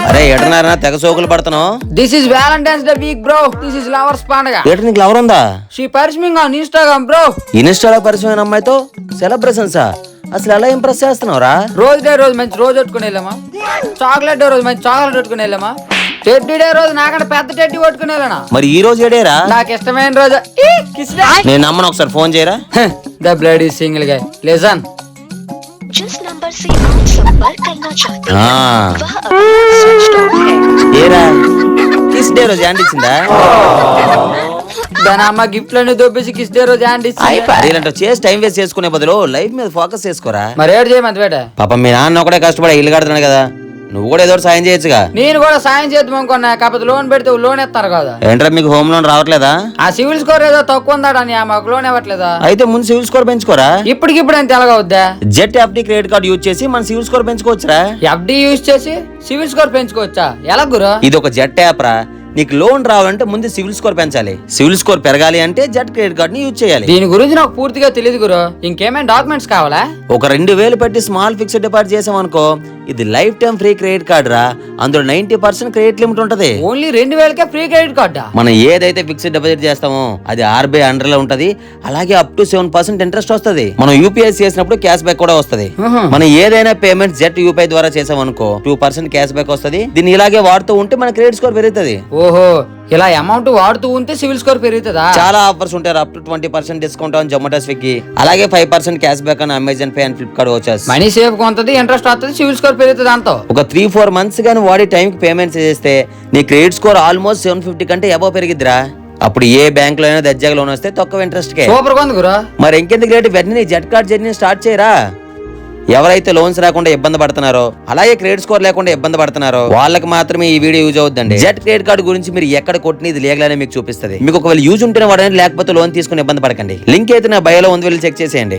అరే ఎటనారా తెగ సోకులు పడుతున్నావు? This is Valentine's Day week bro. This is lovers పండుగ. ఏట నీకు లవర్ ఉందా? She pursuing on Instagram bro. ఇన్స్టాలో పరిచయమైన అమ్మాయితో సెలబ్రేషన్సా? అసలు ఎలా ఇంప్రెస్ చేస్తున్నావురా? రోజు డే రోజు మంచి రోజు పెట్టుకుని వెళ్ళామా? చాక్లెట్ డే రోజు మంచి చాక్లెట్ పెట్టుకుని వెళ్ళామా? టెడ్డీ డే రోజు నాకంటే పెద్ద టెడ్డీ పట్టుకుని వెళ్ళనా? మరి ఈ రోజు ఏడేరా? నాకు ఇష్టమైన రోజు నేను నమ్మను, ఒకసారి ఫోన్ చేయరా? ద బ్లడ్ ఈజ్ సింగిల్ గా. లిసన్, जिस नंबर से आप संपर्क करना चाहते हैं ఆ, वह अभी स्विच्ड ऑफ है। ఏరా కిస్ డే రోజు హ్యాండ్ ఇచ్చిందా? దాని అమ్మ గిఫ్ట్లన్నీ దొబ్బేసి కిస్ డే రోజు హ్యాండ్ ఇచ్చి ఇలాంటి చేసి టైం వేస్ట్ చేసుకునే బదులు లైఫ్ మీద ఫోకస్ చేసుకోరా. మరి ఏడు చేయమంది బేట. పాపం మీ నాన్న ఒకటే కష్టపడి ఇల్లు కడుతున్నాడు కదా, నువ్వు కూడా ఏదో ఒకటి సాయం చేయొచ్చుగా. నేను కూడా సాయం చేద్దాం అనుకున్నా, కాకపోతే లోన్ పెడితే లోన్ ఇస్తారు కదా. ఏంట్రా మీకు హోమ్ లోన్ రావట్లేదా? ఆ సివిల్ స్కోర్ ఏదో తక్కువ ఉందాడని మాకు లోన్ ఇవ్వట్లేదా? అయితే ముందు సివిల్ స్కోర్ పెంచుకోరా. ఇప్పటికిప్పుడు అంత ఎలాగవుద్దా? జెట్ ఎఫ్డి క్రెడిట్ కార్డు యూజ్ చేసి మన సివిల్ స్కోర్ పెంచుకోవచ్చురా. ఎఫ్డి యూజ్ చేసి సివిల్ స్కోర్ పెంచుకోవచ్చా? ఎలా గురు? ఇది ఒక జెట్ యాప్ రా. నీకు లోన్ రావాలంటే ముందు సివిల్ స్కోర్ పెంచాలి. సివిల్ స్కోర్ పెరగాలి అంటే జెట్ క్రెడిట్ కార్డ్ ని యూజ్ చేయాలి. దీని గురించి నాకు పూర్తిగా తెలియదు గురు. ఇంకేమైనా డాక్యుమెంట్స్ కావాలా? ఒక 2000 పెట్టి స్మాల్ ఫిక్స్డ్ డిపాజిట్ చేసాం అనుకో, ఇది lifetime free credit card రా. అందులో 90% క్రెడిట్ లిమిట్ ఉంటది. ఓన్లీ 2000కే ఫ్రీ క్రెడిట్ కార్డా? మనం ఏదైతే ఫిక్స్డ్ డిపాజిట్ చేస్తామో అది RBI అండర్ లో ఉంటది. అలాగే అప్ టు 7% ఇంట్రెస్ట్ వస్తది. మనం యూపీఐ చేసినప్పుడు క్యాష్ బ్యాక్ కూడా వస్తది. మనం ఏదైనా పేమెంట్ జెట్ యూపీఐ ద్వారా చేసాం అనుకో 2% క్యాష్ బ్యాక్ వస్తది. దీన్ని ఇలాగే వాడుతూ ఉంటే మన క్రెడిట్ స్కోర్ పెరుగుతుంది. ఓహో, ఇలా అమౌంట్ వాడుతూ ఉంటే సివిల్ స్కోర్ పెరుగుతుందా? చాలా ఆఫర్స్ ఉంటాయి. Up to 20% discount on Zomato, Swiggy, అలాగే 5% cash back on Amazon pay and Flipkart వచ్చేసి మనీ సేవ్ కొంతది, ఇంట్రెస్ట్ వస్తుంది, సివిల్ స్కోర్ పెరుగుతుంది అంతా. ఒక 3-4 మంత్స్ గానీ వాడి టైం కి పేమెంట్స్ చేస్తే నీ క్రెడిట్ స్కోర్ ఆల్మోస్ట్ 750 కంటే అబౌవ్ పెరిగిద్దిరా. అప్పుడు ఏ బ్యాంక్ లో అయినా దర్జాగా లోన్ వస్తే తక్కువ ఇంట్రెస్ట్ కే. సూపర్ గా ఉంది గురు. మరి ఇంకెందుకు రేటు, వెంటనే జెట్ కార్డ్ జర్నీ స్టార్ట్ చేయరా. ఎవరైతే లోన్స్ రాకుండా ఇబ్బంది పడుతున్నారో, అలాగే క్రెడిట్ స్కోర్ లేకుండా ఇబ్బంది పడుతున్నారో వాళ్ళకి మాత్రమే ఈ వీడియో యూజ్ అవుతుందండి. జెట్ క్రెడిట్ కార్డు గురించి మీరు ఎక్కడ కొట్టిన ఇది లీగల్ అని మీకు చూపిస్తుంది. మీకు ఒకవేళ యూజ్ ఉంటేనే వాడండి, లేకపోతే లోన్ తీసుకుని ఇబ్బంది పడకండి. లింక్ అయితే నా బయోలో ఉంది, వెళ్ళి చెక్ చేసేయండి.